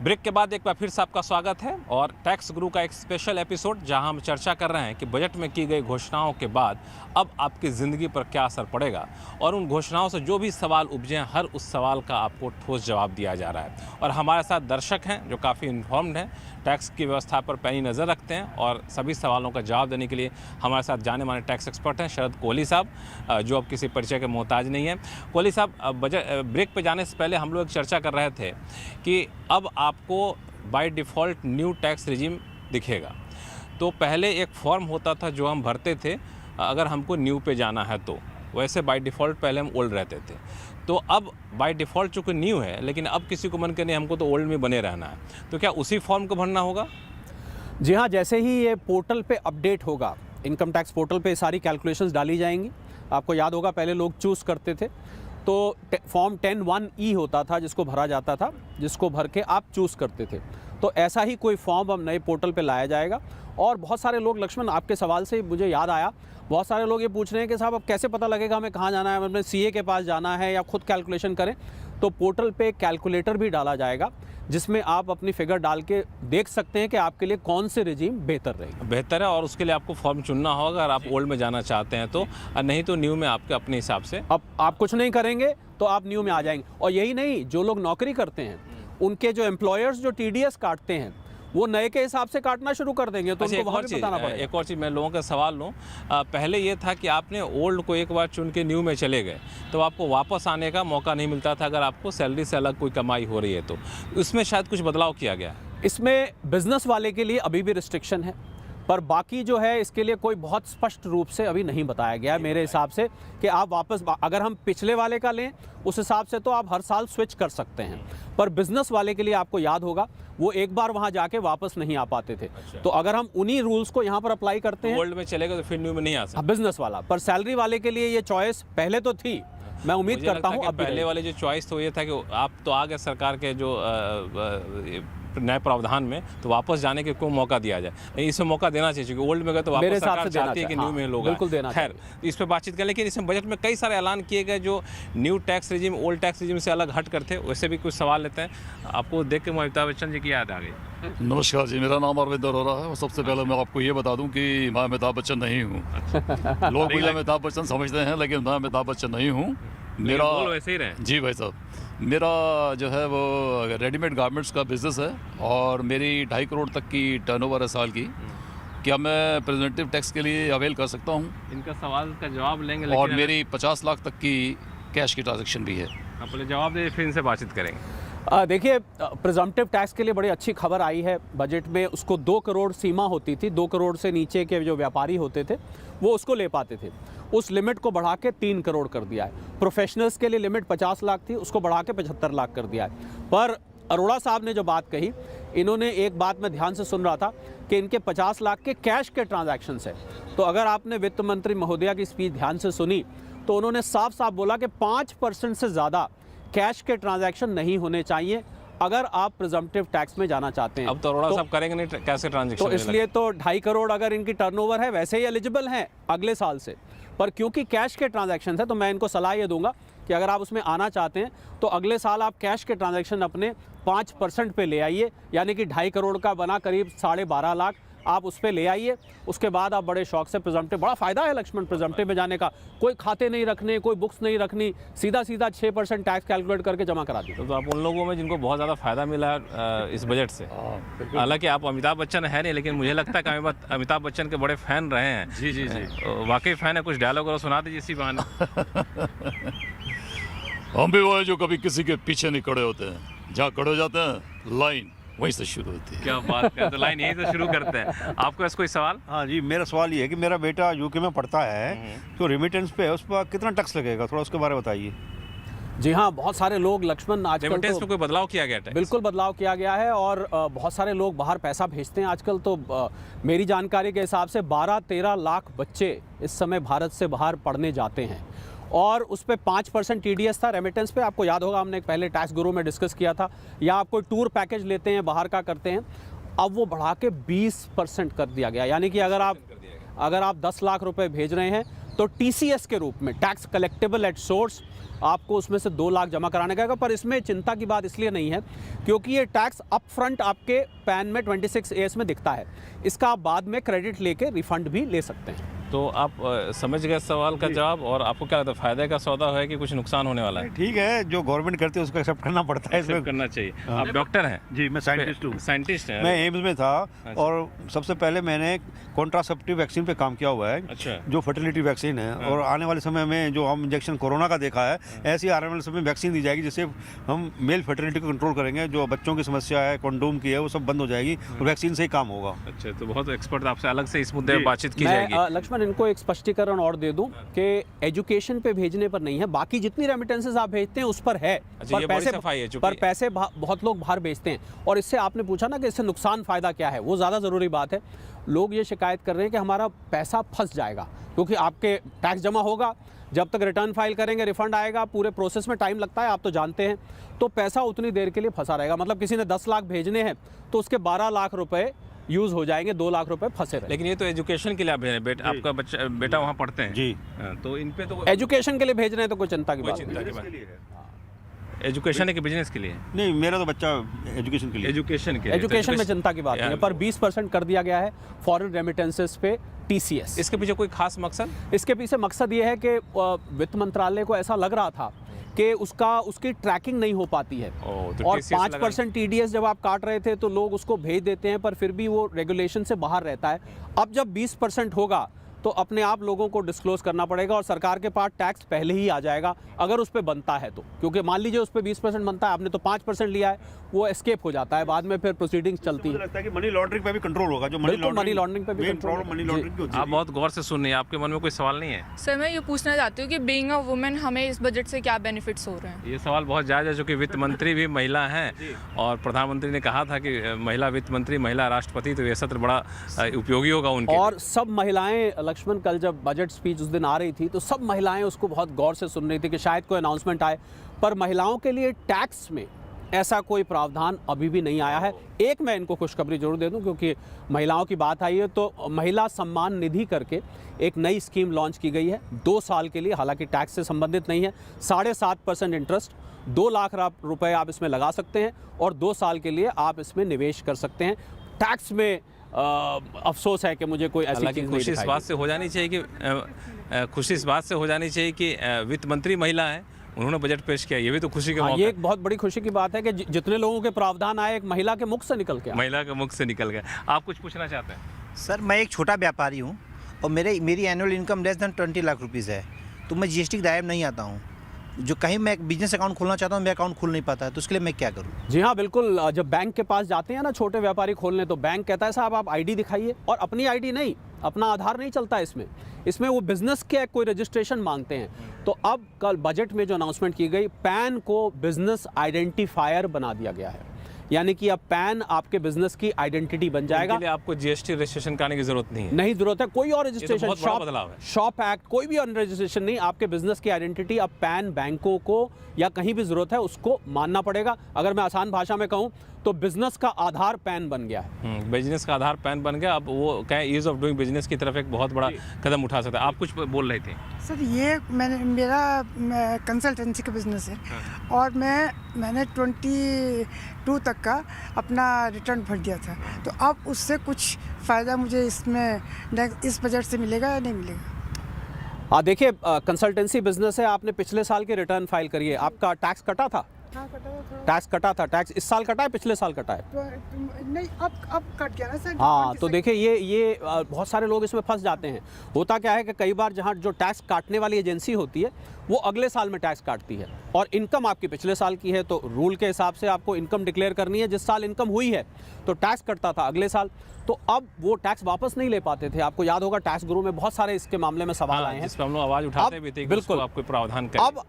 Break के बाद एक बार फिर से आपका स्वागत है और टैक्स गुरु का एक स्पेशल एपिसोड जहां हम चर्चा कर रहे हैं कि बजट में की गई घोषणाओं के बाद अब आपकी ज़िंदगी पर क्या असर पड़ेगा और उन घोषणाओं से जो भी सवाल उपजे हैं हर उस सवाल का आपको ठोस जवाब दिया जा रहा है। और हमारे साथ दर्शक हैं जो काफ़ी इन्फॉर्म्ड हैं, टैक्स की व्यवस्था पर पैनी नज़र रखते हैं और सभी सवालों का जवाब देने के लिए हमारे साथ जाने माने टैक्स एक्सपर्ट हैं शरद कोहली साहब, जो अब किसी परिचय के मोहताज नहीं है। कोहली साहब, बजट ब्रेक पर जाने से पहले हम लोग चर्चा कर रहे थे कि अब आपको by default new tax regime दिखेगा। तो पहले एक फॉर्म होता था जो हम भरते थे अगर हमको न्यू पे जाना है, तो वैसे बाय डिफ़ॉल्ट पहले हम ओल्ड रहते थे। तो अब बाय डिफ़ॉल्ट चूँकि न्यू है, लेकिन अब किसी को मन के नहीं हमको तो ओल्ड में बने रहना है, तो क्या उसी फॉर्म को भरना होगा? जी हाँ, जैसे ही ये पोर्टल पे अपडेट होगा, इनकम टैक्स पोर्टल पे सारी कैलकुलेशंस डाली जाएंगी। आपको याद होगा पहले लोग चूज़ करते थे तो फॉर्म 10(1)E होता था जिसको भरा जाता था, जिसको भर के आप चूज़ करते थे। तो ऐसा ही कोई फॉर्म अब नए पोर्टल पे लाया जाएगा। और बहुत सारे लोग, लक्ष्मण आपके सवाल से मुझे याद आया, बहुत सारे लोग ये पूछ रहे हैं कि साहब अब कैसे पता लगेगा हमें कहाँ जाना है, हमें सीए के पास जाना है या खुद कैलकुलेशन करें। तो पोर्टल पे कैलकुलेटर भी डाला जाएगा जिसमें आप अपनी फिगर डाल के देख सकते हैं कि आपके लिए कौन से रिजीम बेहतर है। और उसके लिए आपको फॉर्म चुनना होगा अगर आप ओल्ड में जाना चाहते हैं तो, और नहीं तो न्यू में आपके अपने हिसाब से। अब आप कुछ नहीं करेंगे तो आप न्यू में आ जाएंगे। और यही नहीं, जो लोग नौकरी करते हैं उनके जो एम्प्लॉयर्स जो टीडीएस काटते हैं वो नए के हिसाब से काटना शुरू कर देंगे। तो उनको वहाँ भी बताना पड़ेगा। एक और चीज़ मैं लोगों का सवाल लूँ, पहले ये था कि आपने ओल्ड को एक बार चुन के न्यू में चले गए तो आपको वापस आने का मौका नहीं मिलता था अगर आपको सैलरी से अलग कोई कमाई हो रही है तो। इसमें शायद कुछ बदलाव किया गया। इसमें बिजनेस वाले के लिए अभी भी रिस्ट्रिक्शन है, पर बाकी जो है इसके लिए कोई बहुत स्पष्ट रूप से अभी नहीं बताया गया है मेरे हिसाब से कि आप वापस, अगर हम पिछले वाले का लें उस हिसाब से तो आप हर साल स्विच कर सकते हैं। पर बिजनेस वाले के लिए आपको याद होगा वो एक बार वहां जाके वापस नहीं आ पाते थे। तो अगर हम उन्हीं रूल्स को यहाँ पर अप्लाई करते हैं, ओल्ड में चलेगा तो फिर न्यू में नहीं आ सकता बिजनेस वाला। पर सैलरी वाले के लिए ये चॉइस पहले तो थी, मैं उम्मीद करता हूँ अब पहले वाले जो चॉइस तो ये था कि आप तो आ गए सरकार के जो नए प्रावधान में, तो वापस जाने के कोई मौका दिया जाए। इसमें मौका देना चाहिए क्योंकि ओल्ड में गए तो वापस सरकार चाहती है कि न्यू में लोग आए। खैर, इस पर बातचीत करें। लेकिन इसमें बजट में कई सारे ऐलान किए गए जो new tax regime old tax regime से अलग हट करते, वैसे भी कुछ सवाल लेते हैं। आपको देख के अमिताभ बच्चन जी की याद आ गई। नमस्कार जी, मेरा नाम अरविंद अरोरा है। सबसे पहले मैं आपको ये बता दूं कि मैं अमिताभ बच्चन नहीं हूँ। लोग मुझे अमिताभ बच्चन समझते हैं लेकिन मैं अमिताभ बच्चन नहीं हूँ। मेरा वैसे ही रहे जी भाई साहब, मेरा जो है वो रेडीमेड गारमेंट्स का बिज़नेस है और मेरी 2.5 करोड़ तक की टर्नओवर है साल की। क्या मैं प्रेजेंटिव टैक्स के लिए अवेल कर सकता हूँ? इनका सवाल का जवाब लेंगे। और मेरी 50 लाख तक की कैश की ट्रांजेक्शन भी है। आप पहले जवाब दे, फिर इनसे बातचीत करेंगे। देखिए, प्रिजम्पटिव टैक्स के लिए बड़ी अच्छी खबर आई है बजट में। उसको 2 करोड़ सीमा होती थी, 2 करोड़ से नीचे के जो व्यापारी होते थे वो उसको ले पाते थे। उस लिमिट को बढ़ा के 3 करोड़ कर दिया है। प्रोफेशनल्स के लिए लिमिट 50 लाख थी, उसको बढ़ा के 75 लाख कर दिया है। पर अरोड़ा साहब ने जो बात कही, इन्होंने एक बात मैं ध्यान से सुन रहा था कि इनके 50 लाख के कैश के ट्रांजैक्शंस है। तो अगर आपने वित्त मंत्री महोदया की स्पीच ध्यान से सुनी तो उन्होंने साफ साफ बोला कि 5% से ज़्यादा कैश के ट्रांजैक्शन नहीं होने चाहिए अगर आप प्रिजम्पटिव टैक्स में जाना चाहते हैं। अब तो अरोड़ा साहब करेंगे नहीं कैश के ट्रांजैक्शन, तो इसलिए तो 2.5 करोड़ अगर इनकी टर्नओवर है वैसे ही एलिजिबल हैं अगले साल से। पर क्योंकि कैश के ट्रांजैक्शन है तो मैं इनको सलाह ये दूंगा कि अगर आप उसमें आना चाहते हैं तो अगले साल आप कैश के ट्रांजैक्शन अपने 5% पे ले आइए, यानी कि 2.5 करोड़ का बना करीब 12.5 लाख आप उस पर ले आइए। उसके बाद आप बड़े शौक से प्रिजम्पटिव, बड़ा फ़ायदा है लक्ष्मण प्रिजम्पटिव में जाने का। कोई खाते नहीं रखने, कोई बुक्स नहीं रखनी, सीधा 6% टैक्स कैलकुलेट करके जमा करा दी। तो आप उन लोगों में जिनको बहुत ज़्यादा फ़ायदा मिला इस बजट से। हालांकि आप अमिताभ बच्चन है नहीं, लेकिन मुझे लगता है कि अमिताभ बच्चन के बड़े फ़ैन रहे हैं। जी, वाकई फ़ैन है। कुछ डायलॉग और सुना दीजिए इसी बहाने। हम भी वो है जो कभी किसी के पीछे नहीं खड़े होते हैं, जहाँ खड़े हो जाते हैं लाइन वहीं से शुरू होती है। क्या बात है, तो लाइन यहीं से शुरू करते हैं। आपको ऐसा कोई सवाल? हाँ जी, मेरा सवाल ये है कि मेरा बेटा यूके में पढ़ता है, तो रेमिटेंस पे उस पर कितना टैक्स लगेगा, थोड़ा उसके बारे में बताइए। जी हाँ, बहुत सारे लोग, लक्ष्मण, आजकल रेमिटेंस में कोई बदलाव किया गया है? बिल्कुल बदलाव किया गया है और बहुत सारे लोग बाहर पैसा भेजते हैं आजकल। तो मेरी जानकारी के हिसाब से 12-13 लाख बच्चे इस समय भारत से बाहर पढ़ने जाते हैं और उस पर 5% TDS था रेमिटेंस पे। आपको याद होगा हमने पहले टैक्स गुरु में डिस्कस किया था। या आप कोई टूर पैकेज लेते हैं, बाहर का करते हैं, अब वो बढ़ा के 20% कर दिया गया। यानी कि अगर आप 10 लाख रुपए भेज रहे हैं तो TCS के रूप में, टैक्स कलेक्टेबल एट सोर्स, आपको उसमें से 2 लाख जमा कराने का, पर इसमें चिंता की बात इसलिए नहीं है क्योंकि ये टैक्स अप फ्रंट आपके पैन में 26A में दिखता है। इसका आप बाद में क्रेडिट लेके रिफंड भी ले सकते हैं। तो आप समझ गए सवाल का जवाब, और आपको क्या लगता है फायदे का सौदा है कि कुछ नुकसान होने वाला है? ठीक है, जो गवर्नमेंट करती है उसको एक्सेप्ट करना पड़ता है एक्सेप्ट इसमें। करना चाहिए। आप डॉक्टर हैं? जी, मैं साइंटिस्ट हूँ। साइंटिस्ट हैं? मैं एम्स में था अच्छा। और सबसे पहले मैंने कॉन्ट्रासेप्टिव वैक्सीन पे काम किया हुआ है। अच्छा। जो फर्टिलिटी वैक्सीन है, और आने वाले समय में जो हम इंजेक्शन कोरोना का देखा है, ऐसी आने वाले समय में वैक्सीन दी जाएगी जिससे हम मेल फर्टिलिटी को कंट्रोल करेंगे। जो बच्चों की समस्या है, कंडोम की है, वो सब बंद हो जाएगी और वैक्सीन से ही काम होगा। अच्छा, तो बहुत एक्सपर्ट आपसे अलग से इस मुद्दे पर बातचीत की मैं जाएगी। लक्ष्मण, इनको एक स्पष्टीकरण और दे दूं कि एजुकेशन पे भेजने पर नहीं है, बाकी जितनी रेमिटेंसेस आप भेजते हैं उस पर है। अच्छा, ये बड़ी सफाई है चूंकि- पर पैसे बहुत लोग बाहर भेजते हैं। और इससे आपने पूछा ना कि इससे नुकसान फायदा क्या है, वो ज़्यादा ज़रूरी बात है। लोग ये शिकायत कर रहे हैं कि हमारा पैसा फंस जाएगा, क्योंकि आपके टैक्स जमा होगा, जब तक रिटर्न फाइल करेंगे रिफंड आएगा, पूरे प्रोसेस में टाइम लगता है, आप तो जानते हैं। तो पैसा उतनी देर के लिए फंसा रहेगा। मतलब किसी ने 10 लाख भेजने हैं तो उसके 12 लाख रुपए यूज़ हो जाएंगे, 2 लाख रुपए फंसे रहे। लेकिन ये तो एजुकेशन के लिए आप भेज रहे हैं, आपका बेटा वहाँ पढ़ते हैं जी। हाँ, तो इन पे तो एजुकेशन के लिए भेज रहे हैं तो कोई चिंता की कोई बात चिंता नहीं। की बात। एजुकेशन है कि बिजनेस के लिए? नहीं, मेरा तो बच्चा एजुकेशन के लिए। एजुकेशन के लिए। एजुकेशन में तो चिंता की बात नहीं है, पर 20% कर दिया गया है फॉरेन रेमिटेंसेस पे TCS। इसके पीछे कोई खास मकसद? इसके पीछे मकसद ये है कि वित्त मंत्रालय को ऐसा लग रहा था कि उसकी ट्रैकिंग नहीं हो पाती है, तो और TCS 5% TDS जब आप काट रहे थे तो लोग उसको भेज देते हैं, पर फिर भी वो रेगुलेशन से बाहर रहता है। अब जब 20% होगा तो अपने आप लोगों को डिस्क्लोज करना पड़ेगा, और सरकार के पास टैक्स पहले ही आ जाएगा अगर उस पर बनता है तो। क्योंकि मान लीजिए उस पर 20% बनता है, आपने तो 5% लिया है, वो एस्केप हो जाता है, बाद में फिर प्रोसीडिंग्स चलती मुझे है। लगता है कि मनी लॉन्ड्रिंग पे भी कंट्रोल होगा। जो बिल्कुल, मनी लॉन्ड्रिंग पे भी मेन कंट्रोल प्रॉब्लम मनी होगा। लॉन्ड्रिंग की होती है। आप बहुत गौर से सुन रही हैं, आपके मन में कोई सवाल नहीं है? सर, मैं ये पूछना चाहती हूँ कि बीइंग अ वुमेन हमें इस बजट से क्या बेनिफिट्स हो रहे हैं? ये सवाल बहुत जायज़ है, चूँकि वित्त मंत्री भी महिला हैं, और प्रधानमंत्री ने कहा था कि महिला वित्त मंत्री, महिला राष्ट्रपति, तो ये सत्र बड़ा उपयोगी होगा उनके और सब महिलाएं, लक्ष्मण, कल जब बजट स्पीच उस दिन आ रही थी तो सब महिलाएं उसको बहुत गौर से सुन रही थी कि शायद कोई अनाउंसमेंट आए, पर महिलाओं के लिए टैक्स में ऐसा कोई प्रावधान अभी भी नहीं आया है। एक मैं इनको खुशखबरी जरूर दे दूं, क्योंकि महिलाओं की बात आई है, तो महिला सम्मान निधि करके एक नई स्कीम लॉन्च की गई है 2 साल के लिए, हालांकि टैक्स से संबंधित नहीं है। 7.5% इंटरेस्ट, 2 लाख रुपए आप इसमें लगा सकते हैं, और 2 साल के लिए आप इसमें निवेश कर सकते हैं। टैक्स में अफसोस है कि मुझे कोई ऐसी हालांकि चीज़ नहीं खुशी इस दिखाई बात से हो जानी चाहिए खुशी इस बात से हो जानी चाहिए कि वित्त मंत्री महिला है, उन्होंने बजट पेश किया, ये भी तो खुशी का हाँ, मौका ये है। एक बहुत बड़ी खुशी की बात है कि जितने लोगों के प्रावधान आए एक महिला के मुख से निकल के आए। महिला के मुख से निकल गए। आप कुछ पूछना चाहते हैं? सर, मैं एक छोटा व्यापारी हूँ और मेरी annual income less than 20 lakh rupees है, तो मैं GST के दायरे में नहीं आता हूँ। जो कहीं मैं एक बिजनेस अकाउंट खोलना चाहता हूँ, मेरा अकाउंट खुल नहीं पाता है, तो उसके लिए मैं क्या करूँ? जी हाँ, बिल्कुल। जब बैंक के पास जाते हैं ना छोटे व्यापारी खोलने, तो बैंक कहता है साहब आप ID दिखाइए, और अपनी ID नहीं, अपना आधार नहीं चलता इसमें वो बिजनेस के कोई रजिस्ट्रेशन मांगते हैं। तो अब कल बजट में जो अनाउंसमेंट की गई, पैन को बिजनेस आइडेंटिफायर बना दिया गया है, यानी कि अब पैन आपके बिजनेस की आइडेंटिटी बन जाएगा। इनके लिए आपको GST रजिस्ट्रेशन कराने की जरूरत नहीं है। नहीं जरूरत है, कोई और रजिस्ट्रेशन, बहुत बड़ा बदलाव है। शॉप एक्ट, कोई भी और रजिस्ट्रेशन नहीं। आपके बिजनेस की आइडेंटिटी अब पैन बैंकों को या कहीं भी जरूरत है उसको मानना पड़ेगा। अगर मैं आसान भाषा में कहूँ तो बिजनेस का आधार पैन बन गया है। बिजनेस का आधार पैन बन गया। अब वो क्या ईज ऑफ डूइंग बिजनेस की तरफ एक बहुत बड़ा कदम उठा सकता है। आप कुछ बोल रहे थे? सर, ये मेरा कंसल्टेंसी का बिज़नेस है, और मैंने 22 तक का अपना रिटर्न भर दिया था, तो अब उससे कुछ फ़ायदा मुझे इस बजट से मिलेगा या नहीं मिलेगा? देखिए, कंसल्टेंसी बिजनेस है, आपने पिछले साल के रिटर्न फाइल करिए, आपका टैक्स कटा था? हाँ, कटा था। टैक्स कटा था। टैक्स इस साल कटा है, पिछले साल कटा है? नहीं, अब कट गया ना सर। हाँ, तो देखिए ये बहुत सारे लोग इसमें फंस जाते हैं। होता क्या है कि कई बार जहाँ जो टैक्स काटने वाली एजेंसी होती है वो अगले साल में टैक्स काटती है, और इनकम आपकी पिछले साल की है, तो रूल के हिसाब से आपको इनकम डिक्लेयर करनी है। जिस साल इनकम हुई है तो टैक्स कटता था अगले साल, तो अब वो टैक्स वापस नहीं ले पाते थे। आपको याद होगा टैक्स गुरु में बहुत सारे इसके मामले में सवाल आए हैं, जिस पर हम लोग आवाज उठाते भी थे कि बिल्कुल उसको आप कोई प्रावधान करें। अब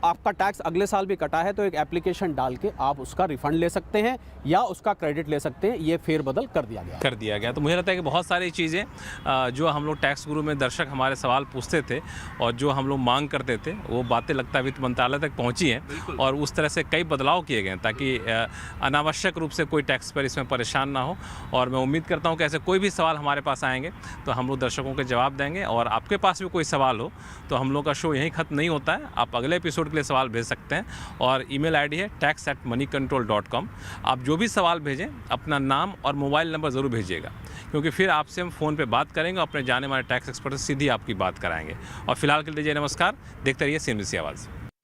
आपका टैक्स अगले साल भी कटा है, तो एक एप्लीकेशन डाल के आप उसका रिफंड ले सकते हैं या उसका क्रेडिट ले सकते हैं। ये फेरबदल कर दिया गया। कर दिया गया। तो मुझे लगता है कि बहुत सारी चीज़ें जो हम लोग टैक्स गुरु में दर्शक हमारे सवाल पूछते थे और जो हम लोग मांग करते थे, वो बातें लगता है वित्त मंत्रालय तक पहुंची हैं और उस तरह से कई बदलाव किए गए हैं ताकि अनावश्यक रूप से कोई टैक्स पर इसमें परेशान ना हो। और मैं उम्मीद करता हूं कि ऐसे कोई भी सवाल हमारे पास आएंगे तो हम लोग दर्शकों के जवाब देंगे। और आपके पास भी कोई सवाल हो तो हम लोग का शो यहीं ख़त्म नहीं होता है, आप अगले एपिसोड के लिए सवाल भेज सकते हैं। और ईमेल आईडी है tax@moneycontrol.com। आप जो भी सवाल भेजें अपना नाम और मोबाइल नंबर ज़रूर भेजिएगा, क्योंकि फिर आपसे हम फ़ोन पे बात करेंगे, अपने जाने माने टैक्स एक्सपर्ट से सीधी आपकी बात कराएंगे। और फिलहाल के लिए नमस्कार, देखते रहिए CNBC आवाज़।